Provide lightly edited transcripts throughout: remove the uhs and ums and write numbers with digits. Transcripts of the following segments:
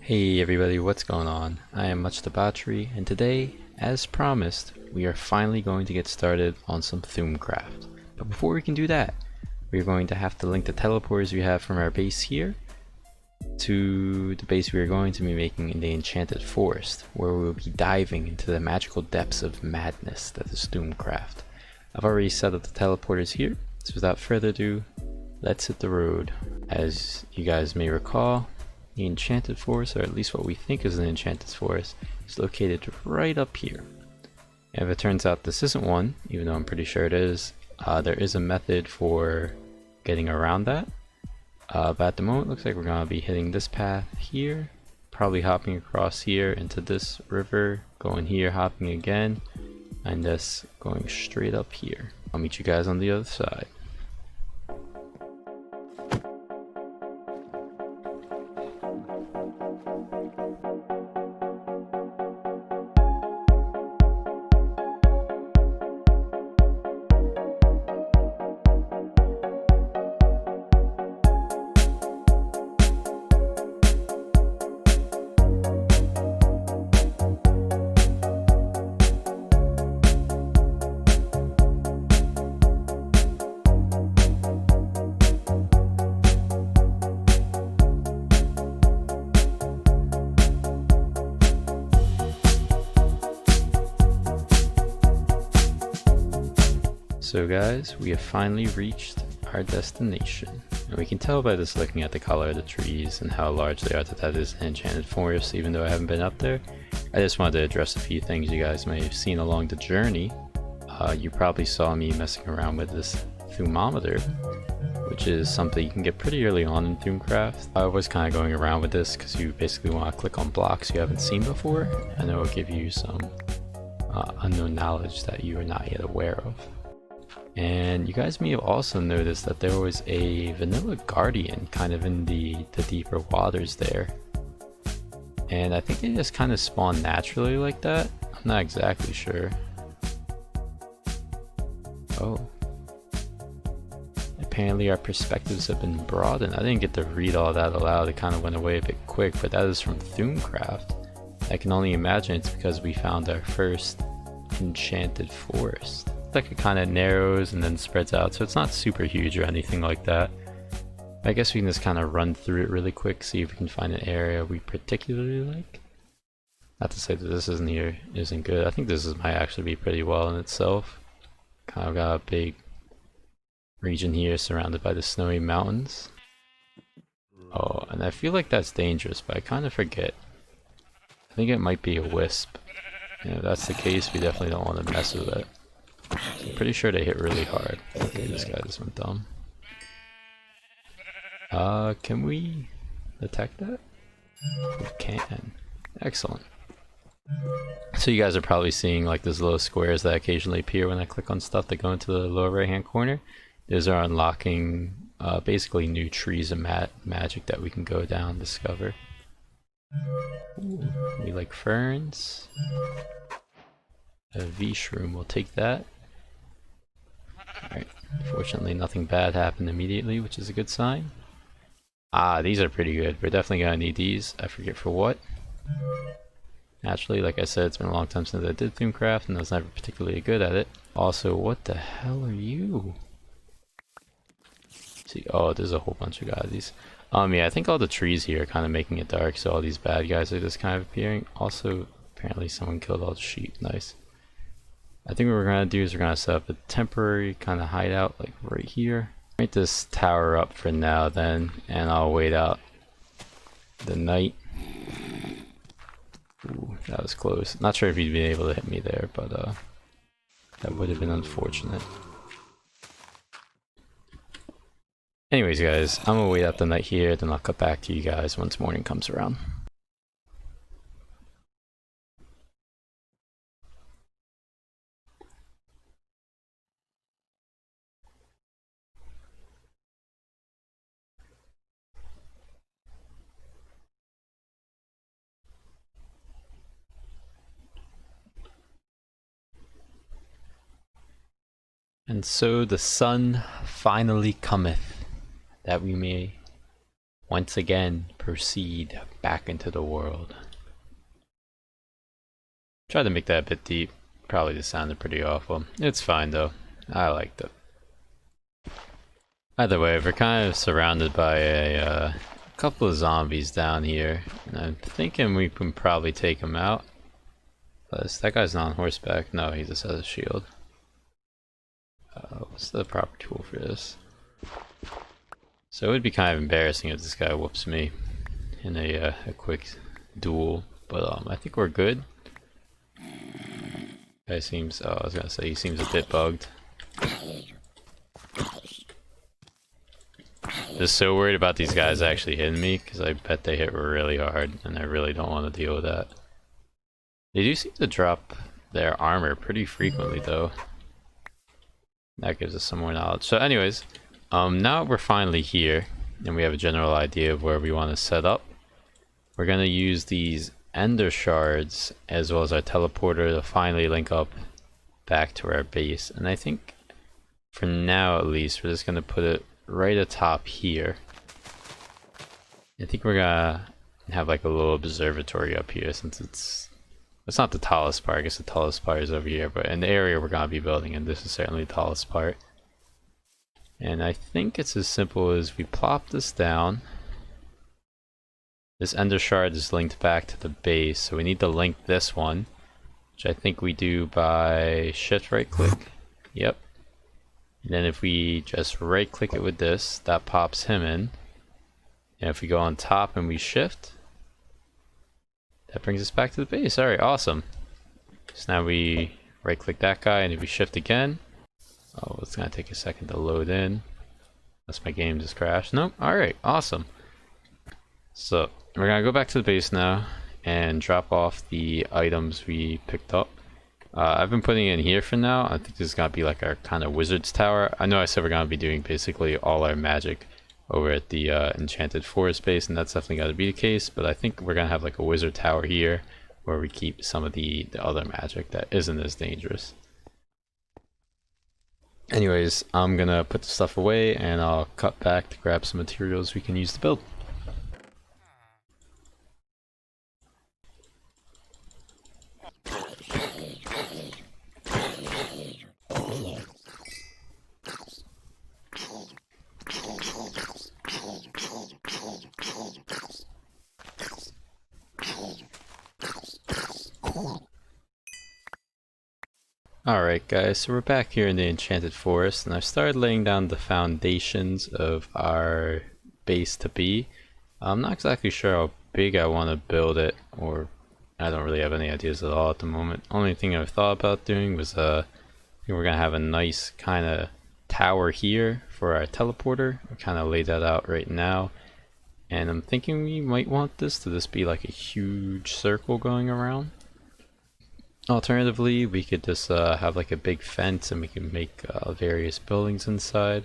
Hey everybody, what's going on? I am Much the Battery, and today, as promised, we are finally going to get started on some Thaumcraft. But before we can do that, we're going to have to link the teleporters we have from our base here to the base we are going to be making in the Enchanted Forest, where we will be diving into the magical depths of madness that is Thaumcraft. I've already set up the teleporters here, so without further ado, let's hit the road. As you guys may recall, the Enchanted Forest, or at least what we think is an Enchanted Forest, is located right up here. And if it turns out this isn't one, even though I'm pretty sure it is, there is a method for getting around that. But at the moment, it looks like we're going to be hitting this path here, probably hopping across here into this river, going here, hopping again, and just going straight up here. I'll meet you guys on the other side. So guys, we have finally reached our destination. And we can tell by just looking at the color of the trees and how large they are that is an enchanted forest, even though I haven't been up there. I just wanted to address a few things you guys may have seen along the journey. You probably saw me messing around with this thermometer, which is something you can get pretty early on in Thaumcraft. I was kind of going around with this because you basically want to click on blocks you haven't seen before, and it will give you some unknown knowledge that you are not yet aware of. And you guys may have also noticed that there was a vanilla guardian kind of in the deeper waters there. And I think they just kind of spawn naturally like that. I'm not exactly sure. Oh. Apparently our perspectives have been broadened. I didn't get to read all that aloud. It kind of went away a bit quick, but that is from Thaumcraft. I can only imagine it's because we found our first enchanted forest. Like it kind of narrows and then spreads out, so it's not super huge or anything like that. I guess we can just kind of run through it really quick, see if we can find an area we particularly like. Not to say that this isn't good. I think this might actually be pretty well in itself. Kind of got a big region here surrounded by the snowy mountains. Oh, and I feel like that's dangerous, but I kind of forget. I think it might be a wisp. And if that's the case, we definitely don't want to mess with it. I'm pretty sure they hit really hard. Okay, this guy just went dumb. Can we detect that? We can. Excellent. So you guys are probably seeing like those little squares that occasionally appear when I click on stuff that go into the lower right hand corner. Those are unlocking basically new trees and magic that we can go down and discover. Ooh, we like ferns. A V-shroom, we'll take that. Alright, fortunately nothing bad happened immediately, which is a good sign. Ah, these are pretty good. We're definitely gonna need these. I forget for what. Naturally, like I said, it's been a long time since I did Thaumcraft, and I was never particularly good at it. Also, what the hell are you? See, oh, there's a whole bunch of guys. Yeah, I think all the trees here are kind of making it dark, so all these bad guys are just kind of appearing. Also, apparently someone killed all the sheep. Nice. I think what we're going to do is we're going to set up a temporary kind of hideout like right here. Make this tower up for now then, and I'll wait out the night. Ooh, that was close. Not sure if you'd been able to hit me there, but that would have been unfortunate. Anyways guys, I'm going to wait out the night here, then I'll cut back to you guys once morning comes around. And so the sun finally cometh, that we may once again proceed back into the world. Tried to make that a bit deep. Probably just sounded pretty awful. It's fine though. I liked it. Either way, we're kind of surrounded by a couple of zombies down here. And I'm thinking we can probably take them out. Plus, that guy's not on horseback. No, he just has a shield. What's the proper tool for this? So it would be kind of embarrassing if this guy whoops me in a quick duel. But I think we're good. Guy seems, oh, I was gonna say he seems a bit bugged. Just so worried about these guys actually hitting me because I bet they hit really hard and I really don't want to deal with that. They do seem to drop their armor pretty frequently though. That gives us some more knowledge. So anyways, now we're finally here and we have a general idea of where we want to set up. We're gonna use these ender shards as well as our teleporter to finally link up back to our base. And I think for now at least we're just gonna put it right atop here. I think we're gonna have like a little observatory up here since it's not the tallest part. I guess the tallest part is over here, but in the area we're gonna be building, and this is certainly the tallest part. And I think it's as simple as we plop this down. This ender shard is linked back to the base, so we need to link this one, which I think we do by shift right click. Yep. And then if we just right click it with this, that pops him in. And if we go on top and we shift, that brings us back to the base. Alright, awesome. So now we right click that guy, and if we shift again, oh, it's gonna take a second to load in. Unless my game just crashed. Nope. Alright, awesome. So we're gonna go back to the base now and drop off the items we picked up. I've been putting it in here for now. I think this is gonna be like our kind of wizard's tower. I know I said we're gonna be doing basically all our magic over at the enchanted forest base, and that's definitely gonna be the case, but I think we're gonna have like a wizard tower here where we keep some of the other magic that isn't as dangerous. Anyways, I'm gonna put the stuff away and I'll cut back to grab some materials we can use to build. Alright guys, so we're back here in the enchanted forest, and I've started laying down the foundations of our base to be. I'm not exactly sure how big I want to build it, or I don't really have any ideas at all at the moment. Only thing I've thought about doing was I think we're gonna have a nice kind of tower here for our teleporter. We kind of laid that out right now, and I'm thinking we might want this to just be like a huge circle going around. Alternatively, we could just have like a big fence and we can make various buildings inside.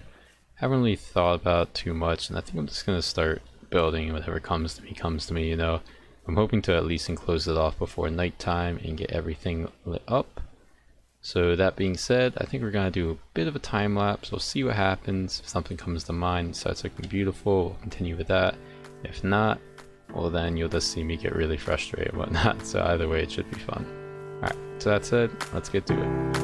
Haven't really thought about it too much, and I think I'm just gonna start building. Whatever comes to me, you know. I'm hoping to at least enclose it off before nighttime and get everything lit up. So that being said, I think we're gonna do a bit of a time lapse. We'll see what happens. If something comes to mind, starts looking beautiful, we'll continue with that. If not, well then you'll just see me get really frustrated and whatnot. So either way, it should be fun. Alright, so that said, let's get to it.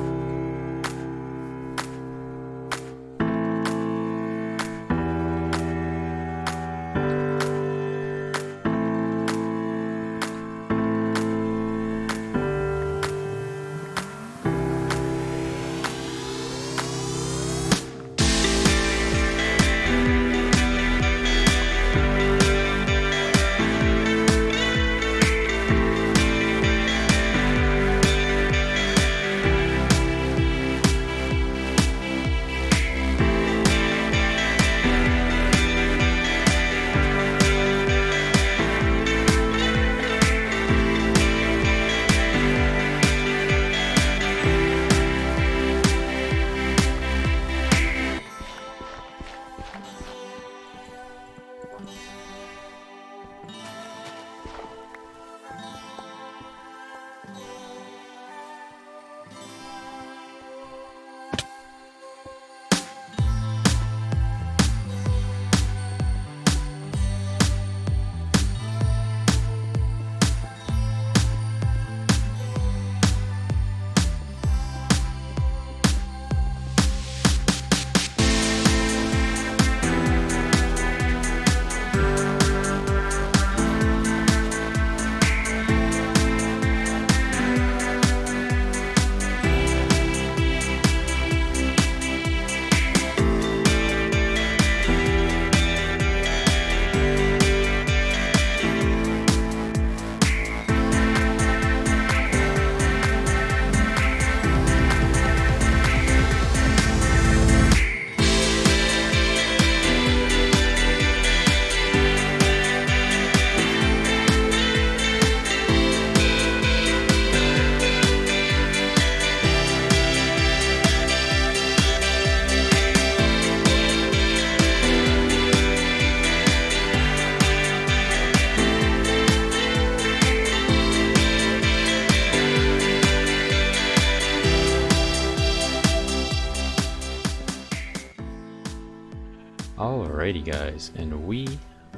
Alrighty guys, and we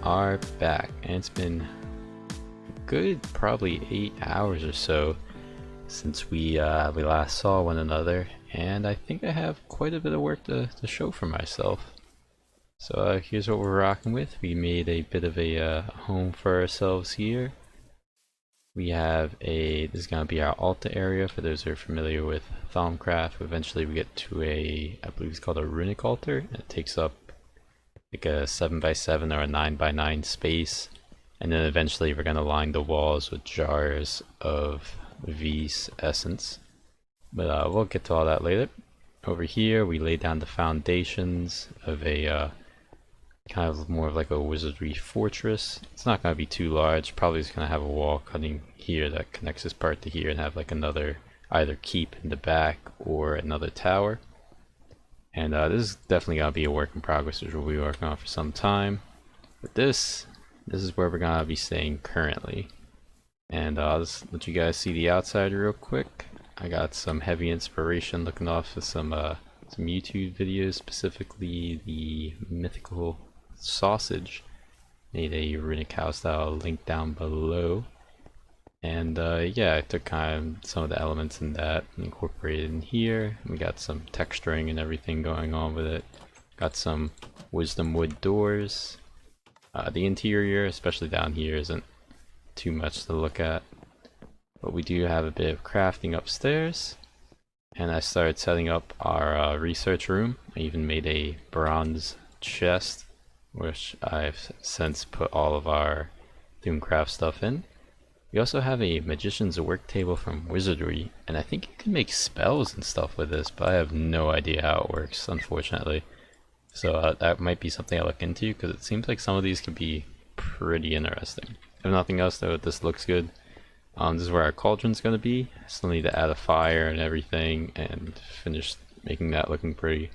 are back, and it's been a good probably 8 hours or so since we last saw one another, and I think I have quite a bit of work to show for myself. So here's what we're rocking with. We made a bit of a home for ourselves here. We have this is going to be our altar area for those who are familiar with Thaumcraft. Eventually we get to I believe it's called a runic altar, and it takes up like a 7x7 or a 9x9 space, and then eventually we're going to line the walls with jars of V's essence. But we'll get to all that later. Over here we lay down the foundations of a kind of more of like a wizardry fortress. It's not going to be too large, probably just going to have a wall cutting here that connects this part to here and have like another either keep in the back or another tower. And this is definitely going to be a work in progress, which we'll be working on for some time. But this is where we're going to be staying currently. And I'll just let you guys see the outside real quick. I got some heavy inspiration looking off of some YouTube videos, specifically the mythical sausage. Made a runic house that I'll link down below. And yeah, I took kind of some of the elements in that and incorporated in here. We got some texturing and everything going on with it. Got some wisdom wood doors. The interior, especially down here, isn't too much to look at. But we do have a bit of crafting upstairs. And I started setting up our research room. I even made a bronze chest, which I've since put all of our Thaumcraft stuff in. We also have a magician's work table from Wizardry, and I think you can make spells and stuff with this, but I have no idea how it works, unfortunately. So that might be something I look into, because it seems like some of these could be pretty interesting. If nothing else though, this looks good. This is where our cauldron's going to be. I still need to add a fire and everything and finish making that looking pretty.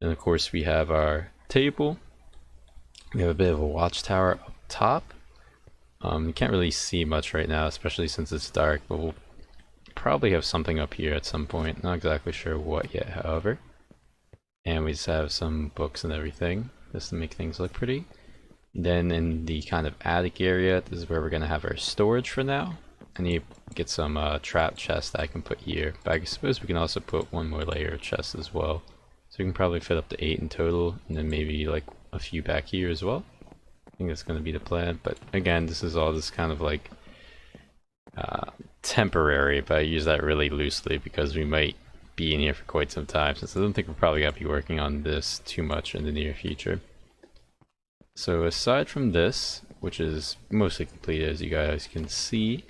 And of course we have our table. We have a bit of a watchtower up top. You can't really see much right now, especially since it's dark, but we'll probably have something up here at some point. Not exactly sure what yet, however. And we just have some books and everything, just to make things look pretty. Then in the kind of attic area, this is where we're going to have our storage for now. I need to get some trap chests that I can put here, but I suppose we can also put one more layer of chests as well. So we can probably fit up to 8 in total, and then maybe like a few back here as well. I think that's going to be the plan, but again, this is all just kind of like temporary, but I use that really loosely because we might be in here for quite some time, since I don't think we're probably going to be working on this too much in the near future. So aside from this, which is mostly complete as you guys can see,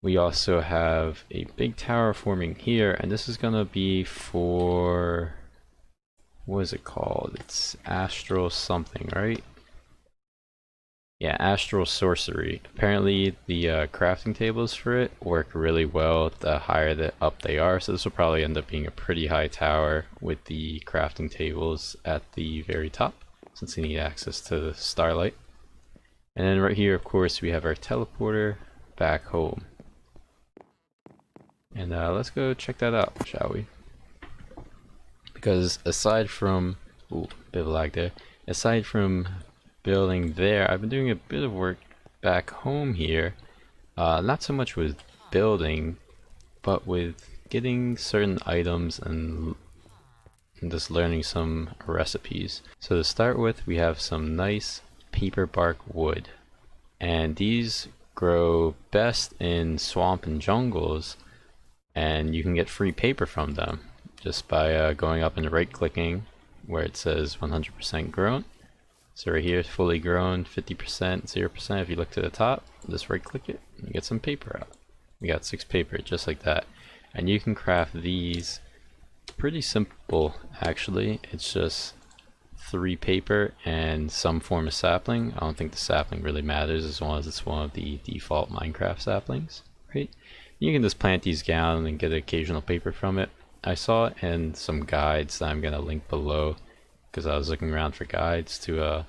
we also have a big tower forming here, and this is going to be for, what is it called? It's astral something, right? Yeah, astral sorcery. Apparently the crafting tables for it work really well the higher up they are, so this will probably end up being a pretty high tower with the crafting tables at the very top, since you need access to the starlight. And then right here, of course, we have our teleporter back home. And let's go check that out, shall we? Because aside from, ooh, bit of lag there. Aside from building there, I've been doing a bit of work back home here. Not so much with building, but with getting certain items and just learning some recipes. So to start with, we have some nice paper bark wood, and these grow best in swamp and jungles, and you can get free paper from them just by going up and right clicking where it says 100% grown. So right here, fully grown, 50%, 0%. If you look to the top, just right click it and you get some paper out. We got 6 paper just like that, and you can craft these pretty simple actually. It's just 3 paper and some form of sapling. I don't think the sapling really matters as long as it's one of the default Minecraft saplings, right? You can just plant these down and get occasional paper from it. I saw it in some guides that I'm going to link below, because I was looking around for guides to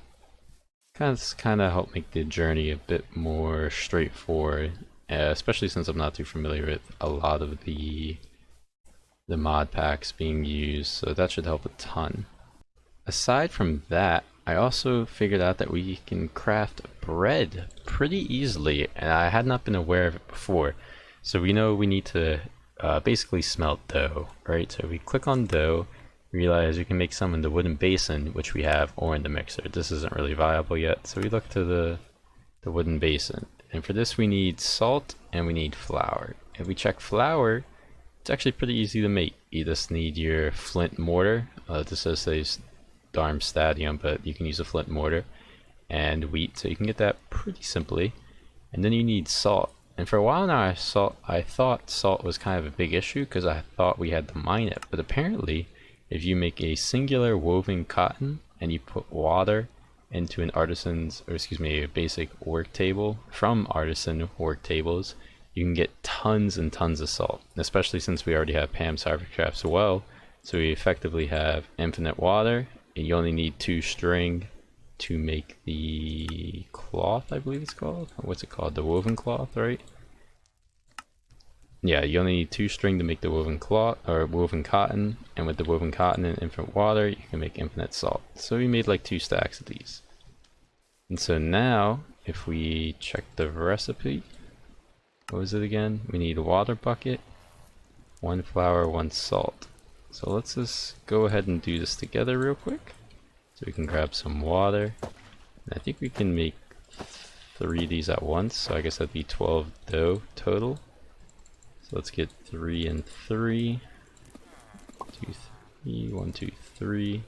kind of help make the journey a bit more straightforward, especially since I'm not too familiar with a lot of the mod packs being used, so that should help a ton. Aside from that, I also figured out that we can craft bread pretty easily, and I had not been aware of it before. So we know we need to basically smelt dough, right? So we click on dough, realize we can make some in the wooden basin, which we have, or in the mixer. This isn't really viable yet, so we look to the wooden basin. And for this we need salt and we need flour. If we check flour, it's actually pretty easy to make. You just need your flint mortar. This says Darmstadium, but you can use a flint mortar, and wheat, so you can get that pretty simply. And then you need salt. And for a while now, I thought salt was kind of a big issue because I thought we had to mine it. But apparently, if you make a singular woven cotton and you put water into an a basic work table from artisan work tables, you can get tons and tons of salt, especially since we already have Pam's TheoryCraft as well. So we effectively have infinite water, and you only need 2 string to make the cloth, I believe it's called. What's it called? The woven cloth, right? Yeah, you only need 2 string to make the woven cloth, or woven cotton, and with the woven cotton and infinite water, you can make infinite salt. So we made like 2 stacks of these. And so now, if we check the recipe, what was it again? We need a water bucket, 1 flour, 1 salt. So let's just go ahead and do this together real quick. So we can grab some water. And I think we can make 3 of these at once, so I guess that'd be 12 dough total. So let's get 3 and 3. 2, 3, 1, 2, 3.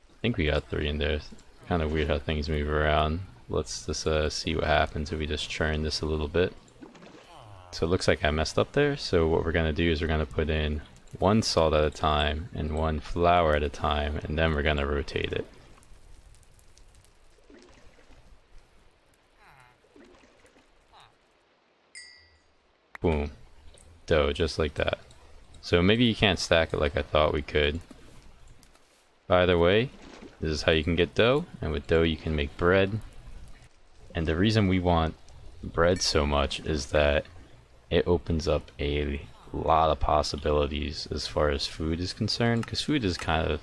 I think we got 3 in there. Kind of weird how things move around. Let's just see what happens if we just churn this a little bit. So it looks like I messed up there, so what we're going to do is we're going to put in 1 salt at a time and 1 flour at a time, and then we're going to rotate it. Boom. Dough, just like that. So maybe you can't stack it like I thought we could. Either way, this is how you can get dough, and with dough you can make bread. And the reason we want bread so much is that it opens up a lot of possibilities as far as food is concerned, because food is kind of,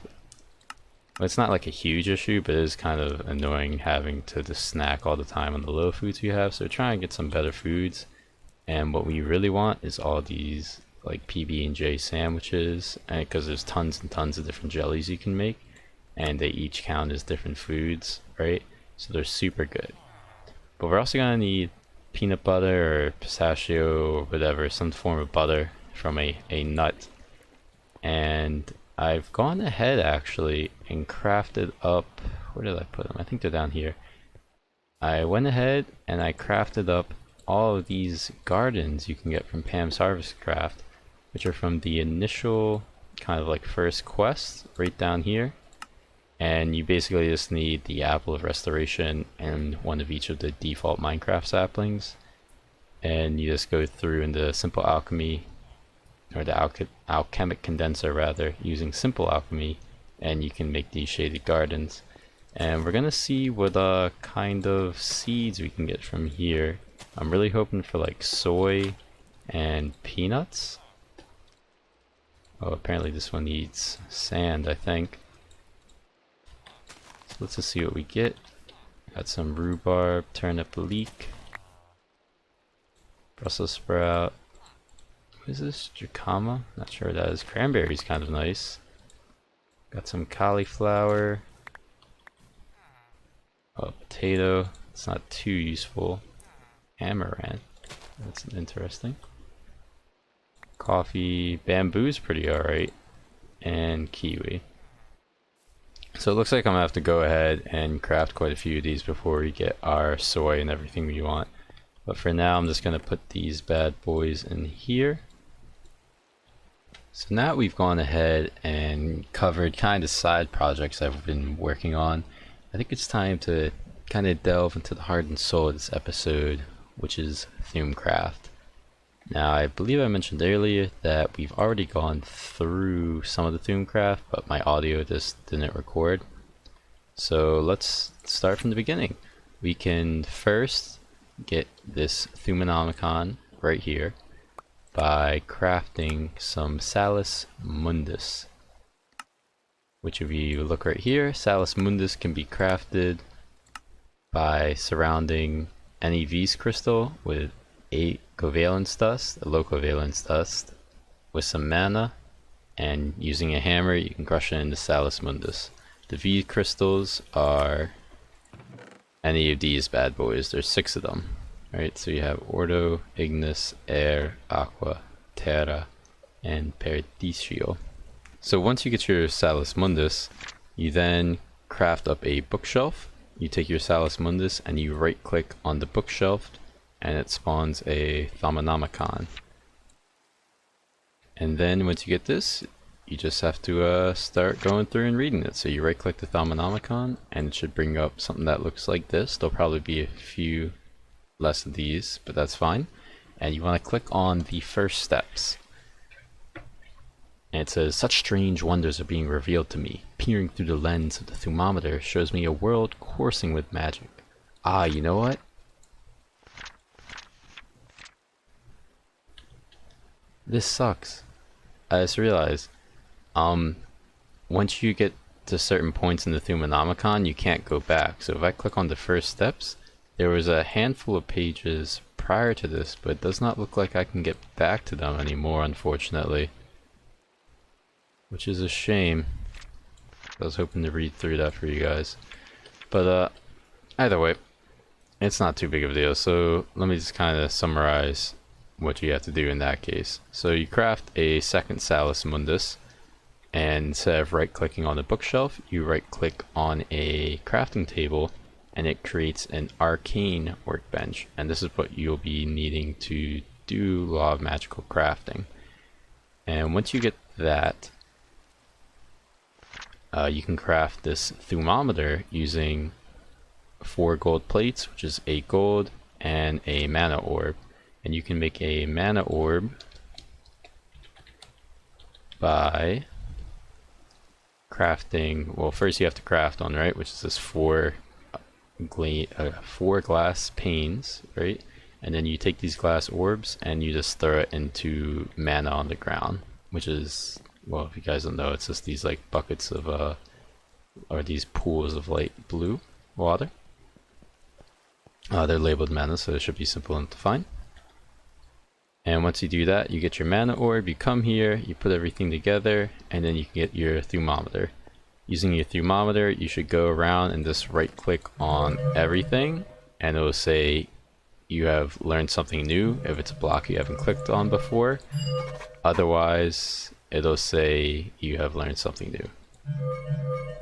well, it's not like a huge issue, but it is kind of annoying having to just snack all the time on the low foods we have. So try and get some better foods, and what we really want is all these like PB&J sandwiches, and because there's tons and tons of different jellies you can make, and they each count as different foods, right? So they're super good. But we're also gonna need peanut butter or pistachio or whatever, some form of butter from a nut. And I've gone ahead actually and crafted up, where did I put them? I think they're down here. I went ahead and I crafted up all of these gardens you can get from Pam's TheoryCraft, which are from the initial kind of like first quest right down here. And you basically just need the Apple of Restoration and 1 of each of the default Minecraft saplings. And you just go through in the Simple Alchemy, or the Alchemic Condenser rather, using Simple Alchemy, and you can make these shaded gardens. And we're gonna see what kind of seeds we can get from here. I'm really hoping for like soy and peanuts. Oh, apparently this one needs sand, I think. Let's just see what we get. Got some rhubarb, turnip leek, Brussels sprout. What is this? Jicama? Not sure what that is. Cranberry's kind of nice. Got some cauliflower. Oh, potato. It's not too useful. Amaranth. That's interesting. Coffee. Bamboo's pretty alright. And kiwi. So it looks like I'm gonna have to go ahead and craft quite a few of these before we get our soy and everything we want. But for now, I'm just gonna put these bad boys in here. So now we've gone ahead and covered kind of side projects I've been working on. I think it's time to kind of delve into the heart and soul of this episode, which is Thaumcraft. Now, I believe I mentioned earlier that we've already gone through some of the Thaumcraft, but my audio just didn't record. So let's start from the beginning. We can first get this Thaumonomicon right here by crafting some Salus Mundus. which if you look right here, Salus Mundus can be crafted by surrounding any V's crystal with 8 covalence dust, a low covalence dust, with some mana, and using a hammer you can crush it into Salus Mundus. The V crystals are any of these bad boys. There's 6 of them. Right, so you have Ordo, Ignis, Air, Aqua, Terra, and Perdicio. So once you get your Salus Mundus, you then craft up a bookshelf. You take your Salus Mundus and you right click on the bookshelf and it spawns a Thaumanomicon. And then once you get this, you just have to start going through and reading it. So you right click the Thaumanomicon and it should bring up something that looks like this. There'll probably be a few less of these, but that's fine. And you want to click on the first steps. And it says, such strange wonders are being revealed to me. Peering through the lens of the thermometer shows me a world coursing with magic. Ah, you know what? This sucks. I just realized, once you get to certain points in the Thaumanomicon, you can't go back. So if I click on the first steps, there was a handful of pages prior to this, but it does not look like I can get back to them anymore, unfortunately. Which is a shame. I was hoping to read through that for you guys. But either way, it's not too big of a deal. So let me just kind of summarize what you have to do in that case. So you craft a second Salus Mundus, and instead of right clicking on the bookshelf, you right click on a crafting table and it creates an arcane workbench. And this is what you'll be needing to do Law of Magical Crafting. And once you get that, you can craft this thermometer using 4 gold plates, which is 8 gold, and a mana orb. And you can make a mana orb by crafting, well, first you have to craft one, right, which is this 4 glass panes, right? And then you take these glass orbs and you just throw it into mana on the ground, which is, well, if you guys don't know, it's just these like buckets of or these pools of light blue water. They're labeled mana, so it should be simple enough to find. And once you do that, you get your mana orb, you come here, you put everything together, and then you can get your thermometer. Using your thermometer, you should go around and just right click on everything, and it will say you have learned something new if it's a block you haven't clicked on before. Otherwise, it'll say you have learned something new,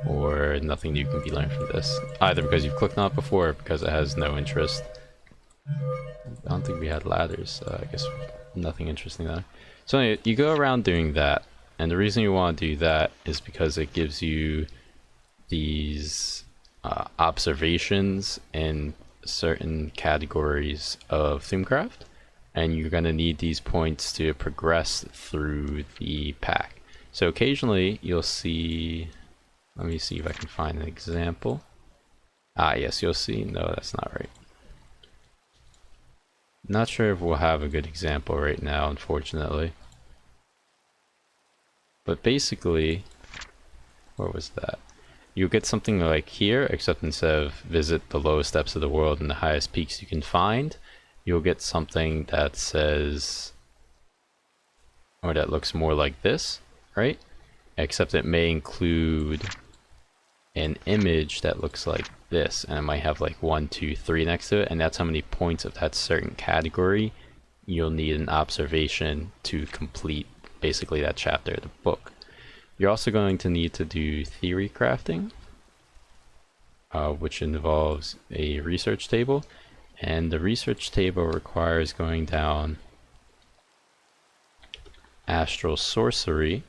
or nothing new can be learned from this, either because you've clicked on it before or because it has no interest. I don't think we had ladders, so I guess nothing interesting there. So anyway, you go around doing that, and the reason you want to do that is because it gives you these observations in certain categories of Thaumcraft, and you're going to need these points to progress through the pack. So occasionally you'll see, let me see if I can find an example. Ah yes, you'll see, no, that's not right. Not sure if we'll have a good example right now, unfortunately. But basically, where was that? You'll get something like here, except instead of visit the lowest depths of the world and the highest peaks you can find, you'll get something that says, or that looks more like this, right? Except it may include an image that looks like this, and it might have like 1, 2, 3 next to it, and that's how many points of that certain category you'll need an observation to complete basically that chapter of the book. You're also going to need to do theory crafting, which involves a research table, and the research table requires going down astral sorcery.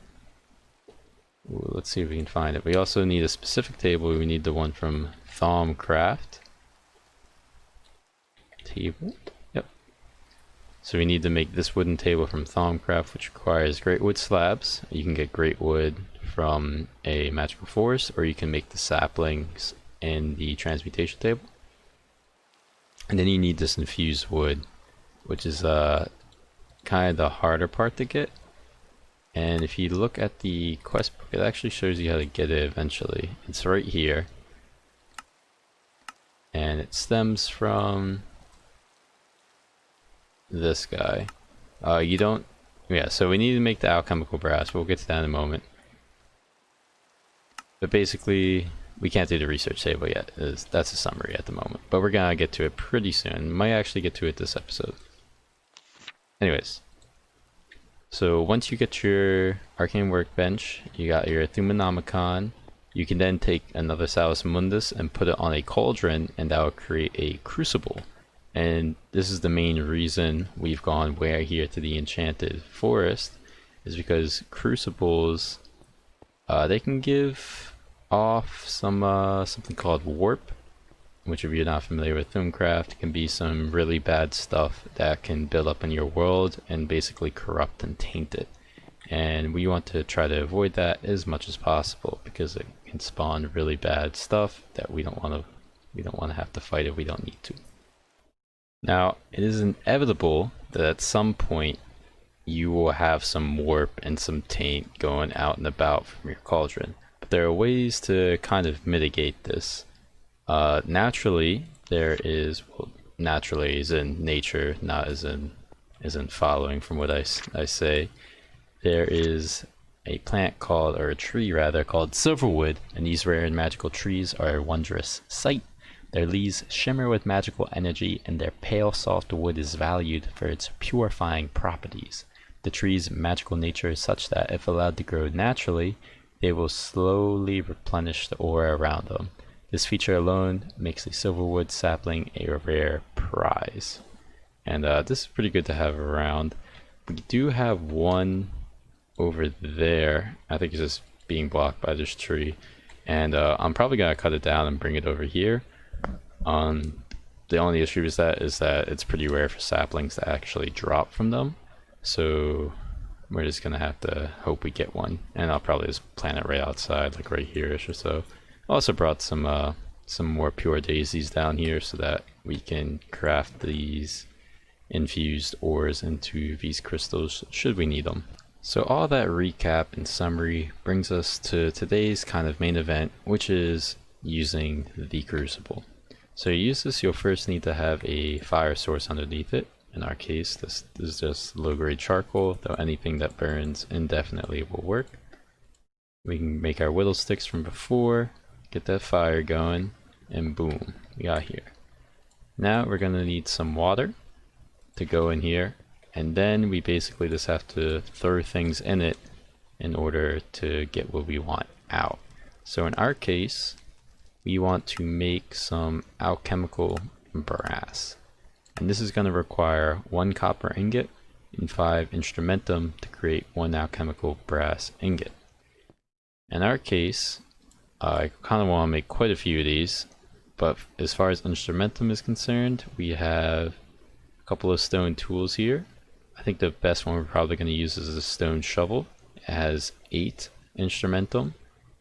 Ooh, let's see if we can find it. We also need a specific table. We need the one from Thaumcraft. Table? Yep. So we need to make this wooden table from Thaumcraft, which requires great wood slabs. You can get great wood from a magical forest, or you can make the saplings in the transmutation table. And then you need this infused wood, which is kind of the harder part to get. And if you look at the quest book, it actually shows you how to get it eventually. It's right here. And it stems from this guy. You don't... Yeah, so we need to make the alchemical brass, but we'll get to that in a moment. But basically, we can't do the research table yet. That's a summary at the moment. But we're gonna get to it pretty soon. Might actually get to it this episode. Anyways. So once you get your arcane workbench, you got your Thumonomicon, you can then take another Salus Mundus and put it on a cauldron, and that will create a crucible. And this is the main reason we've gone way here to the enchanted forest, is because crucibles, they can give off some something called warp, which if you're not familiar with Thaumcraft, can be some really bad stuff that can build up in your world and basically corrupt and taint it. And we want to try to avoid that as much as possible, because it can spawn really bad stuff that we don't want to have to fight if we don't need to. Now, it is inevitable that at some point you will have some warp and some taint going out and about from your cauldron. But there are ways to kind of mitigate this. Naturally, there is, well, naturally is in nature, not as in following from what I say. There is a plant called, or a tree rather, called silverwood, and these rare and magical trees are a wondrous sight. Their leaves shimmer with magical energy, and their pale soft wood is valued for its purifying properties. The tree's magical nature is such that if allowed to grow naturally, they will slowly replenish the aura around them. This feature alone makes the silverwood sapling a rare prize. And this is pretty good to have around. We do have one over there. I think it's just being blocked by this tree. And I'm probably going to cut it down and bring it over here. The only issue is that it's pretty rare for saplings to actually drop from them. So we're just going to have to hope we get one. And I'll probably just plant it right outside, like right here-ish or so. Also brought some more pure daisies down here so that we can craft these infused ores into these crystals should we need them. So all that recap and summary brings us to today's kind of main event, which is using the crucible. So to use this, you'll first need to have a fire source underneath it. In our case, this is just low-grade charcoal, though anything that burns indefinitely will work. We can make our whittle sticks from before, get that fire going, and boom, we got here. Now we're going to need some water to go in here, and then we basically just have to throw things in it in order to get what we want out. So in our case, we want to make some alchemical brass. And this is going to require 1 copper ingot and 5 instrumentum to create 1 alchemical brass ingot. In our case, I kind of want to make quite a few of these, but as far as instrumentum is concerned, we have a couple of stone tools here. I think the best one we're probably going to use is a stone shovel. It has 8 instrumentum,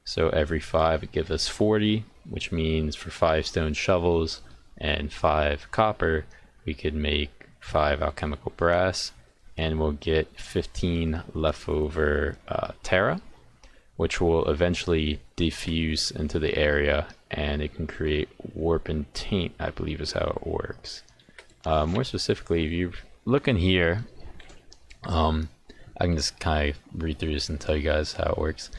so every 5 it gives us 40, which means for 5 stone shovels and 5 copper, we could make 5 alchemical brass, and we'll get 15 leftover terra, which will eventually diffuse into the area, and it can create warp and taint, I believe is how it works. More specifically, if you look in here, I can just kind of read through this and tell you guys how it works.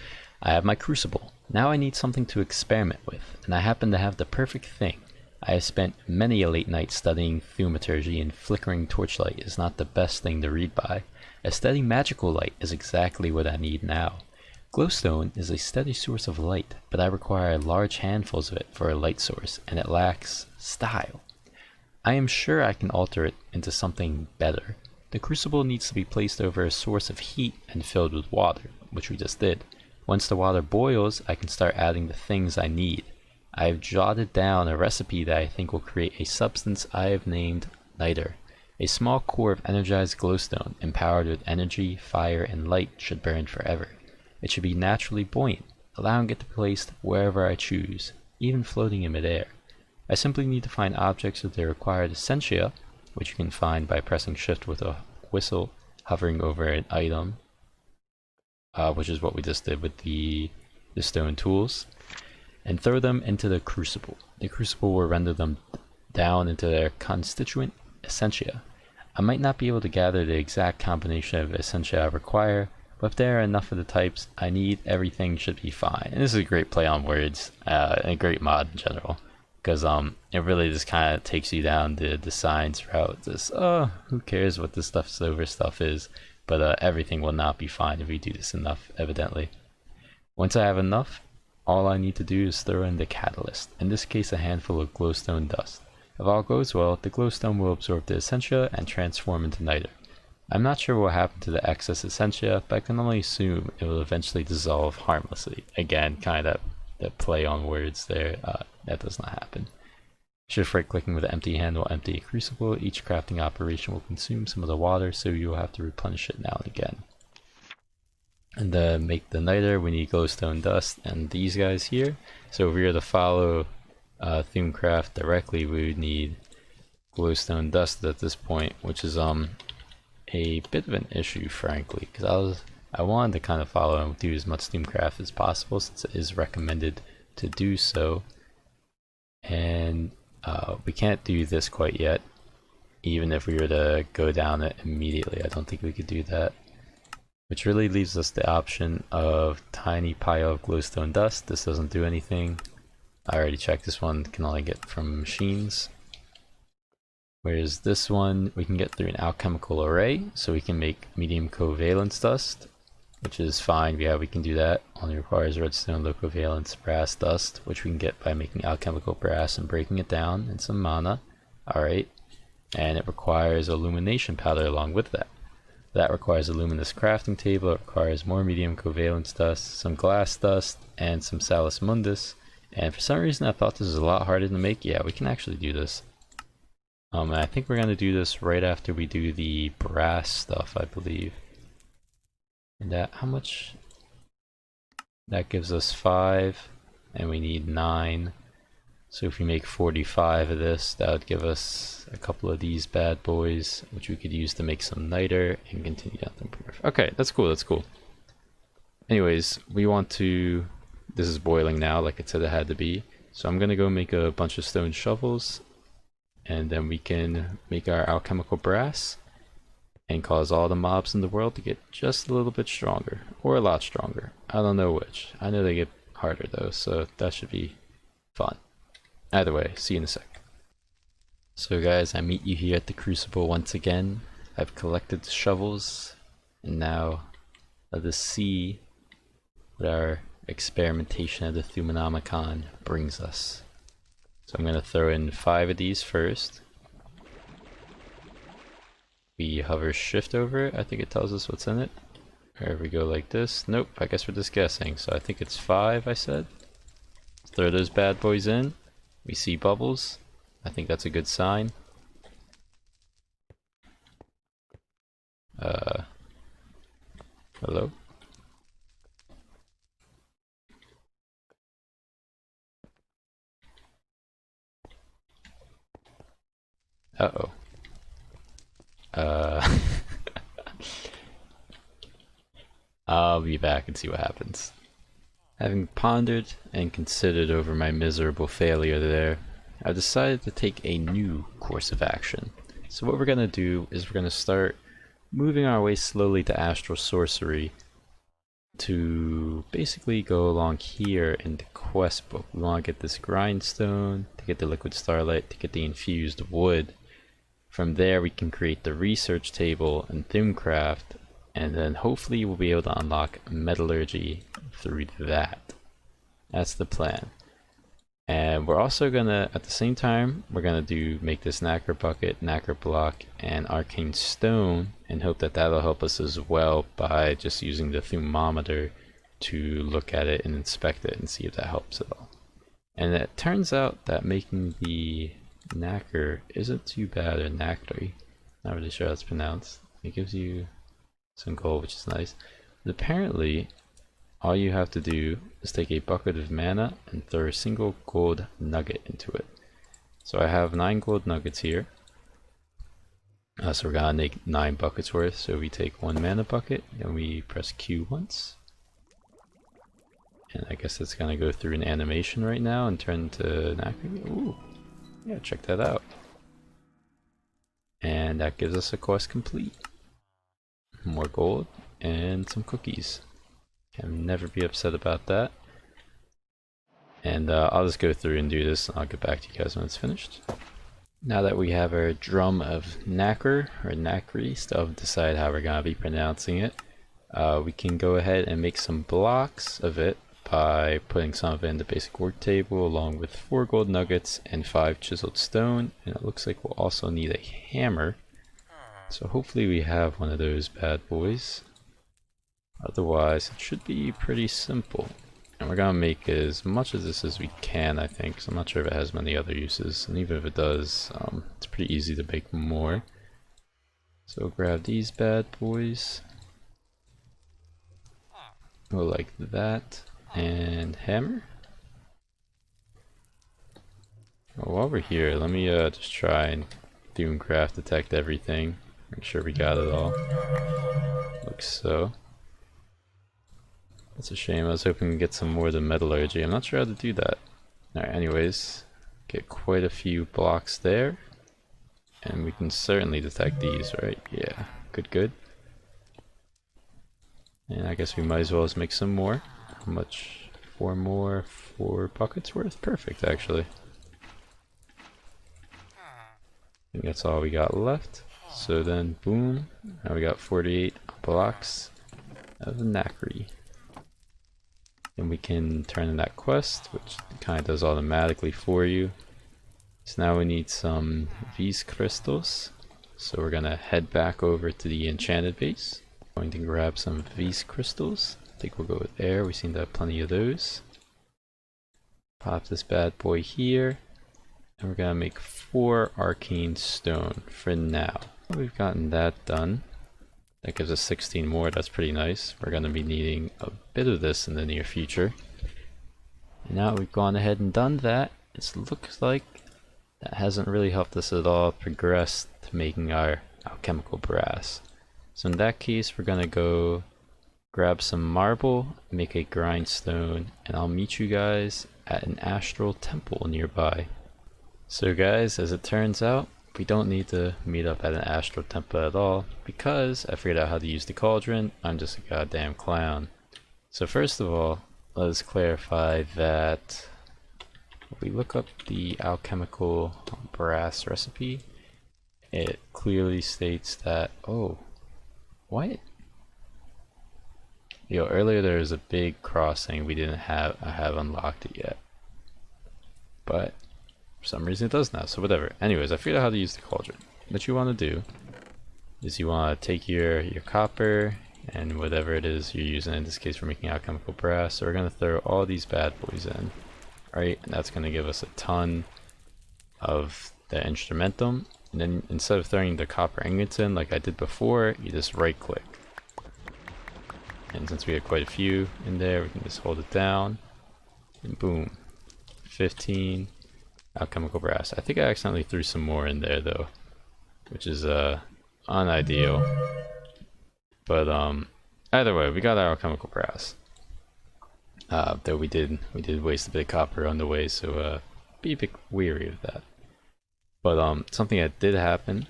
I have my crucible. Now I need something to experiment with, and I happen to have the perfect thing. I have spent many a late night studying thaumaturgy, and flickering torchlight is not the best thing to read by. A steady magical light is exactly what I need now. Glowstone is a steady source of light, but I require large handfuls of it for a light source, and it lacks style. I am sure I can alter it into something better. The crucible needs to be placed over a source of heat and filled with water, which we just did. Once the water boils, I can start adding the things I need. I have jotted down a recipe that I think will create a substance I have named Niter. A small core of energized glowstone, empowered with energy, fire, and light, should burn forever. It should be naturally buoyant, allowing it to be placed wherever I choose, even floating in midair. I simply need to find objects with the required essentia, which you can find by pressing shift with a whistle, hovering over an item, which is what we just did with the stone tools, and throw them into the crucible. The crucible will render them down into their constituent essentia. I might not be able to gather the exact combination of essentia I require, but if there are enough of the types I need, everything should be fine. And this is a great play on words, and a great mod in general, because it really just kind of takes you down the science route. Just, oh, who cares what this silver stuff is, but everything will not be fine if we do this enough, evidently. Once I have enough, all I need to do is throw in the catalyst, in this case a handful of glowstone dust. If all goes well, the glowstone will absorb the essentia and transform into niter. I'm not sure what happened to the excess essentia, but I can only assume it will eventually dissolve harmlessly. Again, kind of that play on words there, that does not happen. Shift right clicking with the empty hand will empty a crucible. Each crafting operation will consume some of the water, so you will have to replenish it now and again. And to make the niter, we need glowstone dust and these guys here. So if we were to follow Thaumcraft directly, we would need glowstone dust at this point, which is a bit of an issue, frankly, because I wanted to kind of follow and do as much Thaumcraft as possible, since it is recommended to do so. And we can't do this quite yet, even if we were to go down it immediately. I don't think we could do that. Which really leaves us the option of tiny pile of glowstone dust. This doesn't do anything. I already checked, this one can only get from machines. Whereas this one we can get through an alchemical array, so we can make medium covalence dust, which is fine. Yeah, we can do that. Only requires redstone, low covalence, brass dust, which we can get by making alchemical brass and breaking it down, and some mana. Alright. And it requires illumination powder along with that. That requires a luminous crafting table. It requires more medium covalence dust, some glass dust, and some salus mundus. And for some reason I thought this was a lot harder to make. Yeah, we can actually do this. And I think we're going to do this right after we do the brass stuff, I believe. And that, how much? That gives us 5, and we need 9. So if we make 45 of this, that would give us a couple of these bad boys, which we could use to make some niter and continue down to improve. Okay, that's cool, that's cool. Anyways, we want to, this is boiling now like it said it had to be. So I'm gonna go make a bunch of stone shovels, and then we can make our alchemical brass and cause all the mobs in the world to get just a little bit stronger, or a lot stronger. I don't know which. I know they get harder though, so that should be fun. Either way, see you in a sec. So guys, I meet you here at the crucible once again. I've collected the shovels, and now let us see what our experimentation of the Thaumonomicon brings us. So I'm going to throw in 5 of these first. We hover shift over it, I think it tells us what's in it. There we go, like this. Nope, I guess we're just guessing. So I think it's 5, I said. Throw those bad boys in. We see bubbles. I think that's a good sign. Hello? Uh-oh. I'll be back and see what happens. Having pondered and considered over my miserable failure there, I've decided to take a new course of action. So what we're going to do is we're going to start moving our way slowly to astral sorcery to basically go along here in the quest book. We want to get this grindstone, to get the liquid starlight, to get the infused wood. From there we can create the research table in Thaumcraft, and then hopefully we'll be able to unlock metallurgy through that. That's the plan. And we're also gonna, at the same time, we're gonna make this nacre bucket, nacre block, and arcane stone, and hope that that'll help us as well by just using the thermometer to look at it and inspect it and see if that helps at all. And it turns out that making the nacre isn't too bad, or nacre, not really sure how it's pronounced. It gives you some gold, which is nice. But apparently, all you have to do is take a bucket of mana and throw a single gold nugget into it. So I have 9 gold nuggets here. So we're gonna make 9 buckets worth. So we take 1 mana bucket and we press Q once, And I guess it's gonna go through an animation right now and turn to nacre. Ooh, yeah, check that out. And that gives us a quest complete. More gold and some cookies. Can never be upset about that. And I'll just go through and do this, and I'll get back to you guys when it's finished. Now that we have our drum of nacre, or nacre, still haven't decided how we're going to be pronouncing it, we can go ahead and make some blocks of it by putting some of it in the basic work table along with 4 gold nuggets and 5 chiseled stone. And it looks like we'll also need a hammer. So hopefully we have one of those bad boys. Otherwise, it should be pretty simple. And we're gonna make as much of this as we can, I think, because I'm not sure if it has many other uses. And even if it does, it's pretty easy to make more. So grab these bad boys. Go like that. And hammer. Oh, while we're here, let me just try and Thaumcraft detect everything. Make sure we got it all. Looks so. That's a shame. I was hoping to get some more of the metallurgy. I'm not sure how to do that. Alright, anyways, get quite a few blocks there. And we can certainly detect these, right? Yeah, good, good. And I guess we might as well just make some more. How much? 4 more? 4 buckets worth? Perfect, actually. I think that's all we got left. So then, boom. Now we got 48 blocks of nacre. And we can turn in that quest, which kind of does automatically for you. So now we need some Vis crystals. So we're gonna head back over to the enchanted base. Going to grab some Vis crystals. I think we'll go with air. We seem to have plenty of those. Pop this bad boy here. And we're gonna make 4 arcane stone for now. We've gotten that done. That gives us 16 more, that's pretty nice. We're going to be needing a bit of this in the near future. And now we've gone ahead and done that, it looks like that hasn't really helped us at all progress to making our alchemical brass. So in that case, we're going to go grab some marble, make a grindstone, and I'll meet you guys at an astral temple nearby. So guys, as it turns out, we don't need to meet up at an astral temple at all, because I figured out how to use the cauldron. I'm just a goddamn clown. So first of all, let us clarify that if we look up the alchemical brass recipe, it clearly states that, oh, what? Yo, earlier there was a big cross saying we didn't have, I have unlocked it yet. But for some reason it does now, so whatever. Anyways, I figured out how to use the cauldron. What you want to do is you want to take your copper and whatever it is you're using, in this case we're making alchemical brass, so we're going to throw all these bad boys in, right? And that's going to give us a ton of the instrumentum, and then instead of throwing the copper ingots in like I did before, you just right click. And since we have quite a few in there, we can just hold it down, and boom, 15 alchemical brass. I think I accidentally threw some more in there though, which is unideal. But either way, we got our alchemical brass. Though we did waste a bit of copper on the way, so be a bit weary of that. But something that did happen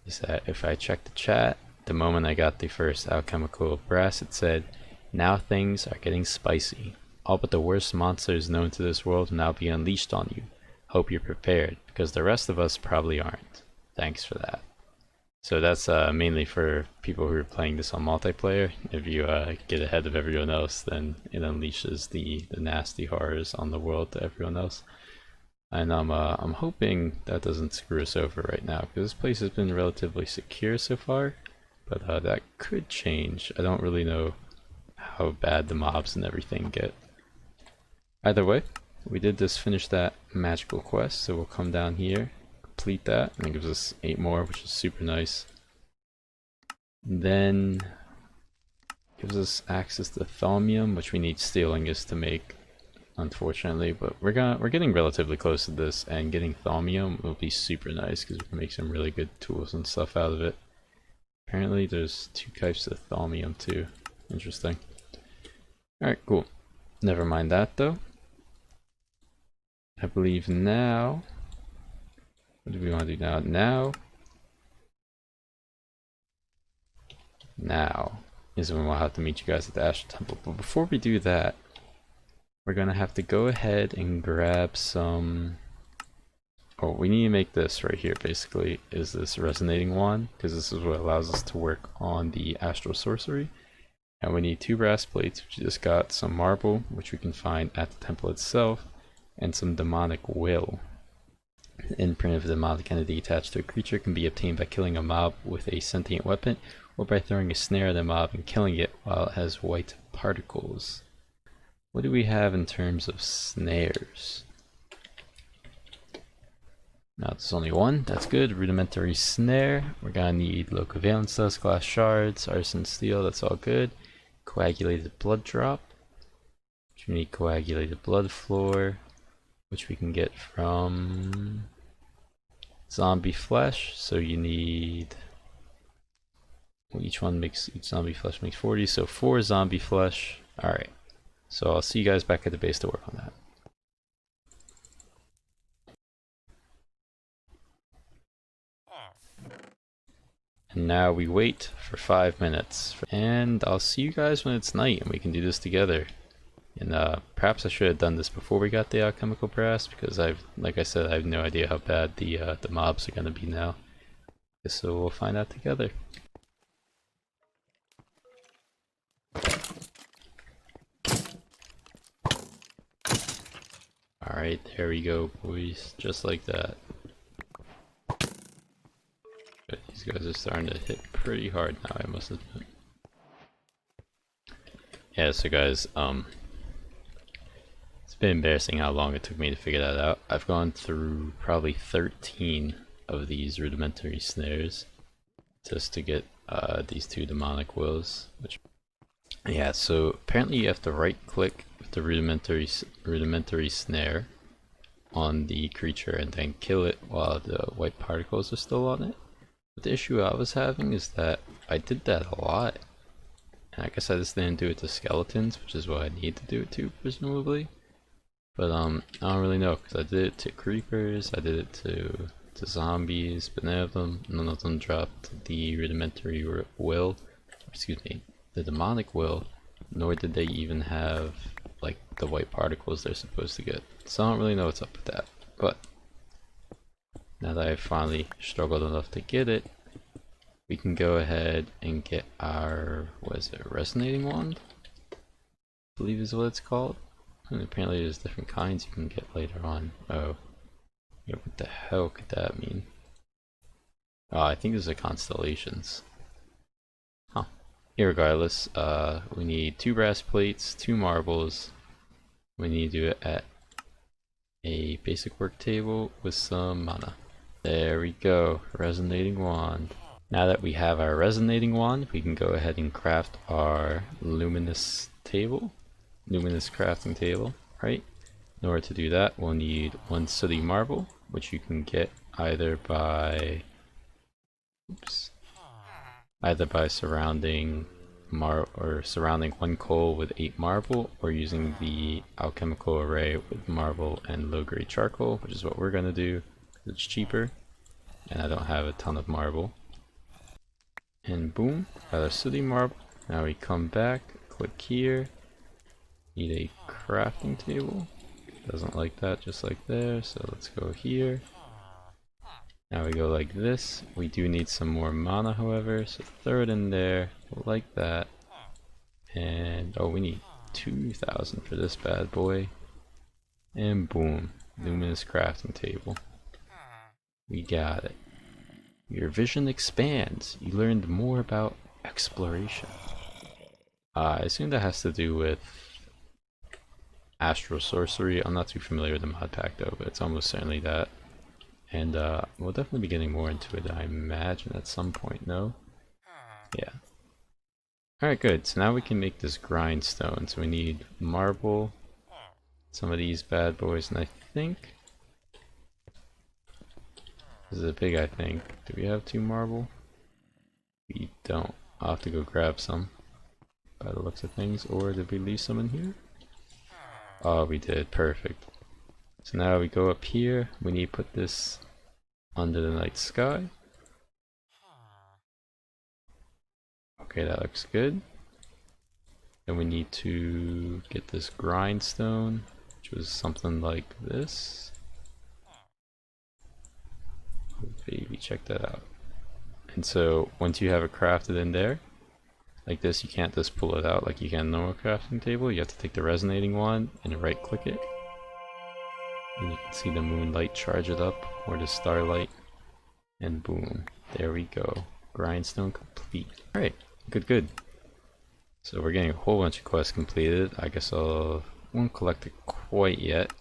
is that if I check the chat, the moment I got the first alchemical brass, it said, "Now things are getting spicy. All but the worst monsters known to this world will now be unleashed on you. Hope you're prepared, because the rest of us probably aren't. Thanks for that." So that's mainly for people who are playing this on multiplayer. If you get ahead of everyone else, then it unleashes the nasty horrors on the world to everyone else. And I'm hoping that doesn't screw us over right now, because this place has been relatively secure so far. But that could change. I don't really know how bad the mobs and everything get. Either way, we did just finish that magical quest, so we'll come down here, complete that, and it gives us 8 more, which is super nice. And then gives us access to thaumium, which we need steel ingots to make, unfortunately. But we're getting relatively close to this, and getting thaumium will be super nice because we can make some really good tools and stuff out of it. Apparently, there's 2 types of thaumium too. Interesting. All right, cool. Never mind that though. I believe now, what do we want to do now? Now is when we'll have to meet you guys at the Astral Temple. But before we do that, we're gonna have to go ahead and grab some. Oh, we need to make this right here basically, is this resonating wand, because this is what allows us to work on the astral sorcery. And we need 2 brass plates, which we just got, some marble, which we can find at the temple itself, and some demonic will. The imprint of a demonic entity attached to a creature can be obtained by killing a mob with a sentient weapon, or by throwing a snare at a mob and killing it while it has white particles. What do we have in terms of snares? Now there's only one, that's good. Rudimentary snare. We're gonna need low covalence dust, glass shards, artisan steel, that's all good. Coagulated blood drop. We need coagulated blood floor, which we can get from zombie flesh. So you need, well, each zombie flesh makes 40, so 4 zombie flesh. Alright, so I'll see you guys back at the base to work on that. And now we wait for 5 minutes, and I'll see you guys when it's night and we can do this together. And perhaps I should have done this before we got the alchemical brass, because like I said, I have no idea how bad the mobs are gonna be now. So we'll find out together. Alright, there we go, boys. Just like that. But these guys are starting to hit pretty hard now, I must admit. Yeah, so guys, it's been embarrassing how long it took me to figure that out. I've gone through probably 13 of these rudimentary snares just to get these 2 demonic wills. Yeah, so apparently you have to right click with the rudimentary snare on the creature and then kill it while the white particles are still on it. But the issue I was having is that I did that a lot, and I guess I just didn't do it to skeletons, which is what I need to do it to, presumably. But I don't really know, because I did it to creepers, I did it to zombies, but none of them dropped the rudimentary will, excuse me, the demonic will, nor did they even have like the white particles they're supposed to get. So I don't really know what's up with that. But now that I've finally struggled enough to get it, we can go ahead and get our, what is it, resonating wand? I believe is what it's called. And apparently there's different kinds you can get later on. Oh. Yeah, what the hell could that mean? Oh, I think these are constellations. Huh. Irregardless, we need 2 brass plates, 2 marbles. We need to do it at a basic work table with some mana. There we go, resonating wand. Now that we have our resonating wand, we can go ahead and craft our luminous crafting table, right? In order to do that, we'll need 1 sooty marble, which you can get either by surrounding 1 coal with 8 marble, or using the alchemical array with marble and low grade charcoal, which is what we're gonna do. It's cheaper, and I don't have a ton of marble. And boom, got our sooty marble. Now we come back, click here, need a crafting table. Doesn't like that, just like there, so let's go here. Now we go like this. We do need some more mana, however, so throw it in there like that. And oh, we need 2,000 for this bad boy. And boom, luminous crafting table. We got it. Your vision expands. You learned more about exploration. I assume that has to do with astral sorcery. I'm not too familiar with the mod pack though, but it's almost certainly that. And we'll definitely be getting more into it, I imagine, at some point, no? Yeah. Alright, good. So now we can make this grindstone. So we need marble, some of these bad boys, and I think this is a big I think. Do we have 2 marble? We don't. I'll have to go grab some by the looks of things, or did we leave some in here? Oh, we did. Perfect. So now we go up here. We need to put this under the night sky. Okay, that looks good. Then we need to get this grindstone, which was something like this. Oh, baby, check that out. And so once you have it crafted in there, like this, you can't just pull it out like you can in a normal crafting table. You have to take the resonating one and right click it. And you can see the moonlight charge it up, or the starlight. And boom, there we go. Grindstone complete. Alright, good. So we're getting a whole bunch of quests completed. I guess I won't collect it quite yet.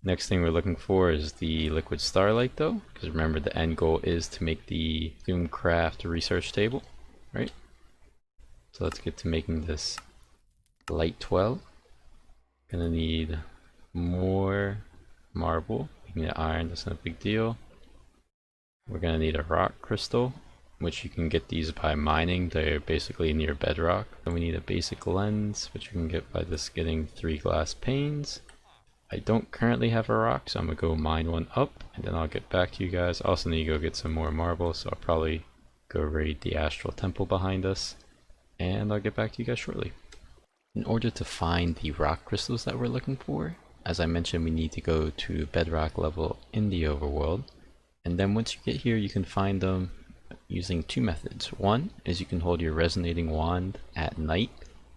Next thing we're looking for is the liquid starlight though, because remember the end goal is to make the Thaumcraft research table, right? So let's get to making this light 12. Gonna need more marble. We can get iron, that's not a big deal. We're gonna need a rock crystal, which you can get these by mining. They're basically near bedrock. Then we need a basic lens, which you can get by just getting 3 glass panes. I don't currently have a rock, so I'm gonna go mine one up, and then I'll get back to you guys. I also need to go get some more marble, so I'll probably go raid the astral temple behind us, and I'll get back to you guys shortly. In order to find the rock crystals that we're looking for, as I mentioned, we need to go to bedrock level in the overworld, and then once you get here, you can find them using 2 methods. One is you can hold your resonating wand at night,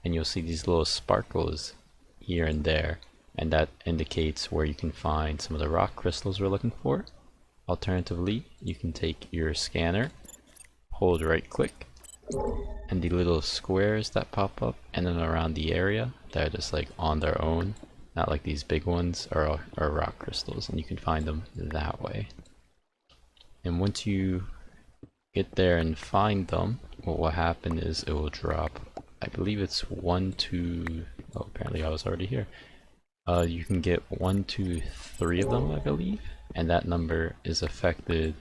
and you'll see these little sparkles here and there, and that indicates where you can find some of the rock crystals we're looking for. Alternatively, you can take your scanner, hold right click, and the little squares that pop up in and around the area that are just like on their own, not like these big ones, are rock crystals, and you can find them that way. And once you get there and find them, what will happen is it will drop, I believe it's 1, 2, oh apparently I was already here. You can get 1, 2, 3 of them, I believe, and that number is affected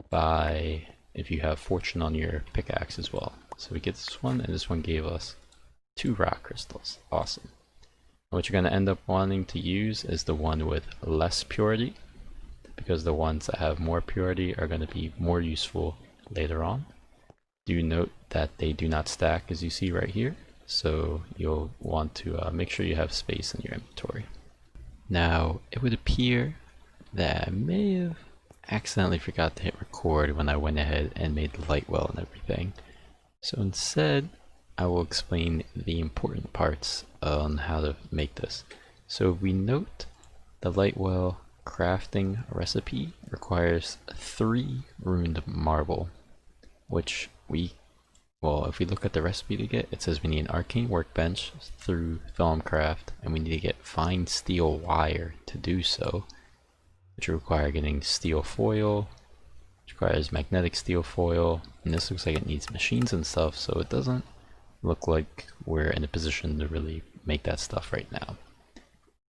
by if you have fortune on your pickaxe as well. So we get this one, and this one gave us 2 rock crystals. Awesome. And what you're going to end up wanting to use is the one with less purity, because the ones that have more purity are going to be more useful later on. Do note that they do not stack, as you see right here. So you'll want to make sure you have space in your inventory. Now, it would appear that I may have accidentally forgot to hit record when I went ahead and made the light well and everything. So instead, I will explain the important parts on how to make this. So we note the light well crafting recipe requires 3 ruined marble, which if we look at the recipe to get, it says we need an arcane workbench through Thaumcraft, and we need to get fine steel wire to do so, which require getting steel foil, which requires magnetic steel foil, and this looks like it needs machines and stuff, so it doesn't look like we're in a position to really make that stuff right now.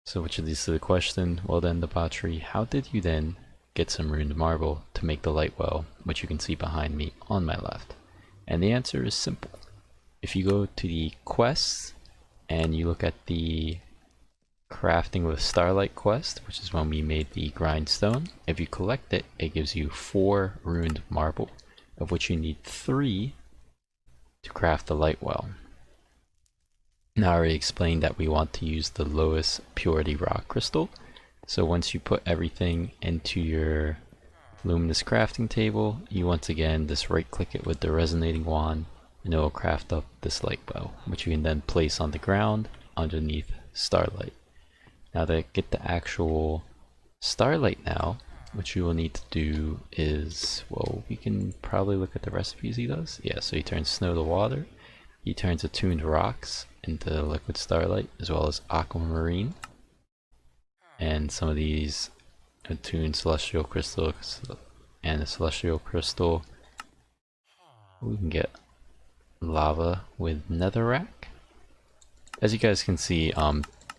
So which leads to the question, well then the battery, how did you then get some ruined marble to make the light well, which you can see behind me on my left? And the answer is simple. If you go to the quests and you look at the crafting with starlight quest, which is when we made the grindstone, if you collect it, it gives you 4 ruined marble, of which you need 3 to craft the light well. Now I already explained that we want to use the lowest purity rock crystal, so once you put everything into your luminous crafting table, you once again just right click it with the resonating wand, and it will craft up this light well, which you can then place on the ground underneath starlight. Now to get the actual starlight now, what you will need to do is, well, we can probably look at the recipes he does. Yeah, so he turns snow to water, he turns attuned rocks into liquid starlight, as well as aquamarine, and some of these attuned celestial crystals and a celestial crystal. We can get lava with netherrack. As you guys can see,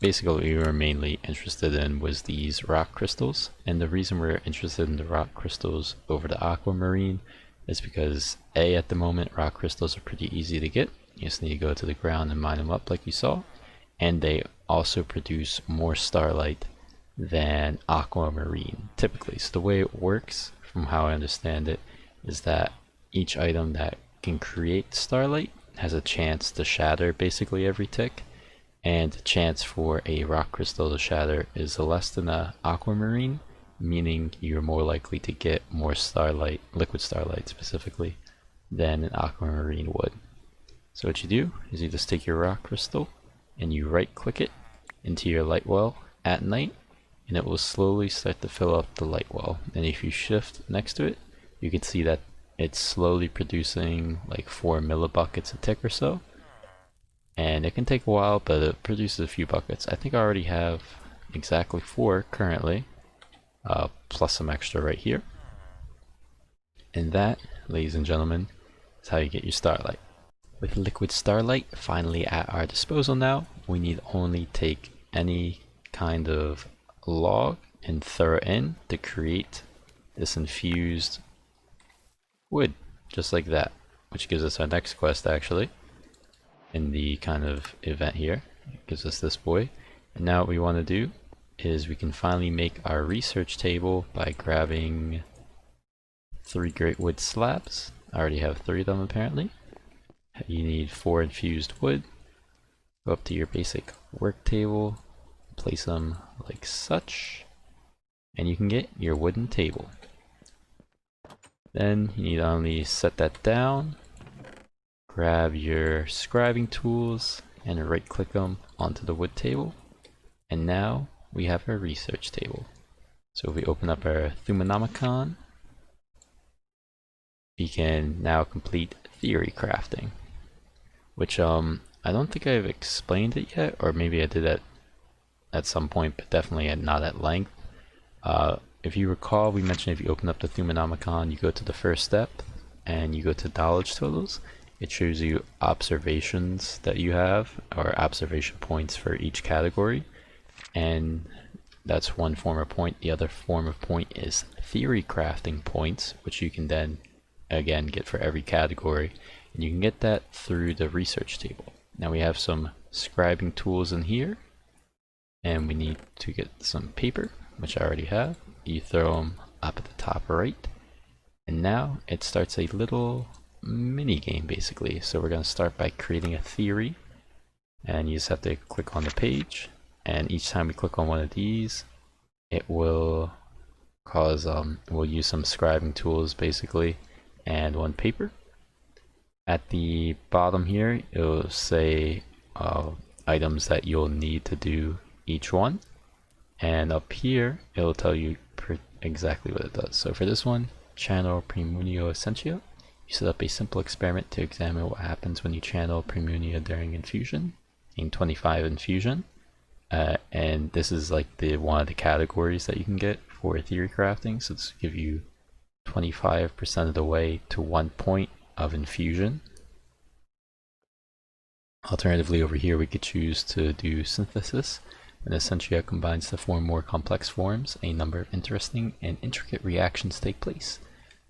basically what we were mainly interested in was these rock crystals, and the reason we're interested in the rock crystals over the aquamarine is because at the moment rock crystals are pretty easy to get. You just need to go to the ground and mine them up like you saw, and they also produce more starlight than aquamarine typically. So the way it works, from how I understand it, is that each item that can create starlight has a chance to shatter basically every tick, and the chance for a rock crystal to shatter is less than a aquamarine, meaning you're more likely to get more starlight, liquid starlight specifically, than an aquamarine would. So what you do is you just take your rock crystal and you right click it into your light well at night, and it will slowly start to fill up the light well. And if you shift next to it, you can see that it's slowly producing like 4 millibuckets a tick or so. And it can take a while, but it produces a few buckets. I think I already have exactly 4 currently, plus some extra right here. And that, ladies and gentlemen, is how you get your starlight. With liquid starlight finally at our disposal now, we need only take any kind of log and throw it in to create this infused wood, just like that, which gives us our next quest actually in the kind of event here. It gives us this boy, and now what we want to do is we can finally make our research table by grabbing 3 great wood slabs. I already have 3 of them apparently. You need 4 infused wood. Go up to your basic work table, place them like such, and you can get your wooden table. Then you need to only set that down, grab your scribing tools and right click them onto the wood table, and now we have our research table. So if we open up our Thaumanomicon, we can now complete theory crafting, which I don't think I've explained it yet, or maybe I did that at some point, but definitely not at length. If you recall, we mentioned if you open up the Thaumanomicon, you go to the first step and you go to knowledge totals. It shows you observations that you have, or observation points for each category, and that's one form of point. The other form of point is theory crafting points, which you can then again get for every category, and you can get that through the research table. Now we have some scribing tools in here, and we need to get some paper, which I already have. You throw them up at the top right, and now it starts a little mini game basically. So we're going to start by creating a theory, and you just have to click on the page, and each time we click on one of these, it will cause we'll use some scribing tools basically and 1 paper. At the bottom here it will say items that you'll need to do each one, and up here it will tell you exactly what it does. So for this one, channel Premunio Essentia, you set up a simple experiment to examine what happens when you channel Premunia during infusion. Gain 25 infusion, and this is like one of the categories that you can get for theory crafting. So this will give you 25% of the way to 1 point of infusion. Alternatively, over here we could choose to do synthesis. When Essentia combines to form more complex forms, a number of interesting and intricate reactions take place.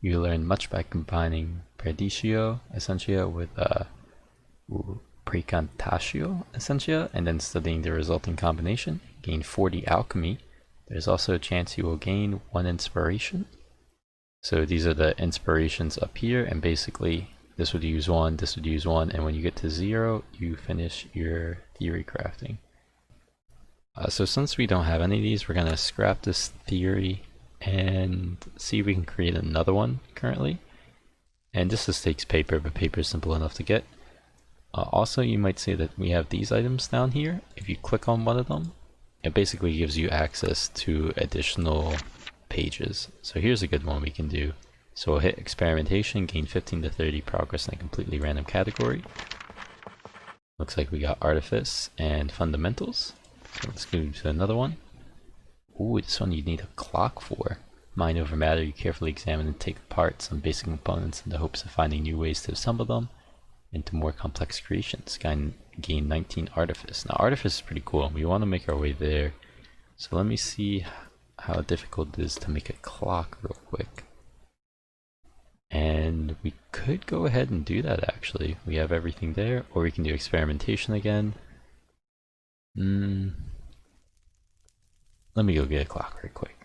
You learn much by combining Perditio Essentia with Precantatio Essentia, and then studying the resulting combination. Gain 40 alchemy. There's also a chance you will gain 1 inspiration. So these are the inspirations up here, and basically this would use 1, this would use 1, and when you get to 0, you finish your theory crafting. So since we don't have any of these, we're going to scrap this theory and see if we can create another one currently. And this just takes paper, but paper is simple enough to get. Also, you might say that we have these items down here. If you click on one of them, it basically gives you access to additional pages. So here's a good one we can do. So we'll hit experimentation, gain 15 to 30 progress in a completely random category. Looks like we got artifice and fundamentals. So let's go to another one. Ooh, this one you need a clock for. Mind over matter, you carefully examine and take apart some basic components in the hopes of finding new ways to assemble them into more complex creations. Gain 19 artifice. Now artifice is pretty cool, and we want to make our way there. So let me see how difficult it is to make a clock real quick. And we could go ahead and do that actually. We have everything there, or we can do experimentation again. Let me go get a clock right quick.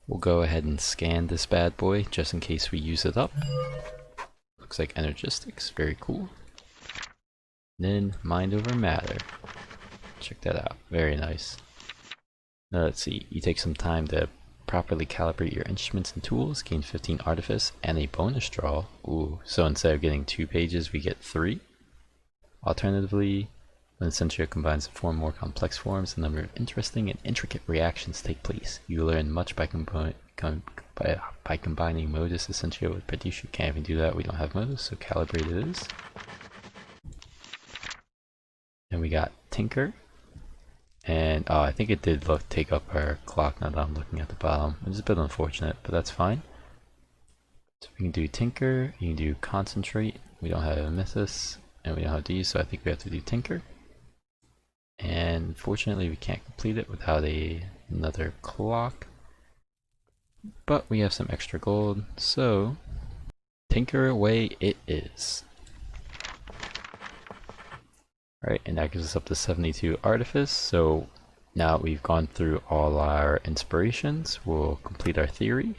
We'll go ahead and scan this bad boy just in case we use it up. Looks like energistics, very cool. Then mind over matter. Check that out, very nice. Now let's see, you take some time to properly calibrate your instruments and tools, gain 15 artifice and a bonus draw. Ooh, so instead of getting 2 pages, we get 3. Alternatively, when Essential combines to form more complex forms, a number of interesting and intricate reactions take place. You learn much by combining modus Essential with produce. You can't even do that, we don't have modus, so calibrate it is. And we got Tinker. And oh, I think it did take up our clock now that I'm looking at the bottom. It's a bit unfortunate, but that's fine. So we can do Tinker, you can do Concentrate. We don't have a Mythos, and we don't have these, so I think we have to do Tinker. And unfortunately we can't complete it without another clock. But we have some extra gold, so Tinker away it is. Alright, and that gives us up to 72 artifice, so now that we've gone through all our inspirations, we'll complete our theory.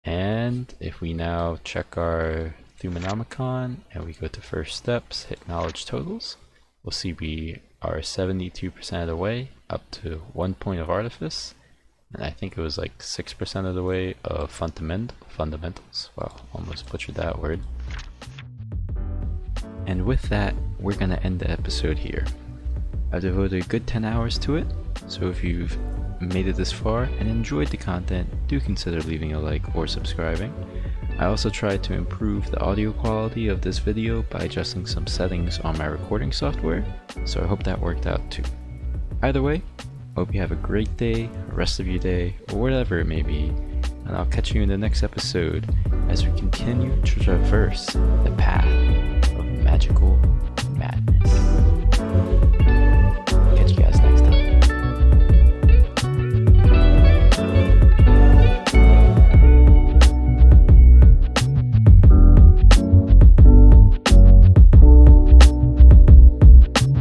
And if we now check our Thumonomicon and we go to first steps, hit knowledge totals, we'll see we are 72% of the way up to 1 point of artifice, and I think it was like 6% of the way of fundamentals. Wow, almost butchered that word. And with that, we're gonna end the episode here. I've devoted a good 10 hours to it, so if you've made it this far and enjoyed the content, do consider leaving a like or subscribing. I also tried to improve the audio quality of this video by adjusting some settings on my recording software, so I hope that worked out too. Either way, hope you have a great day, rest of your day, or whatever it may be, and I'll catch you in the next episode as we continue to traverse the path of magical madness.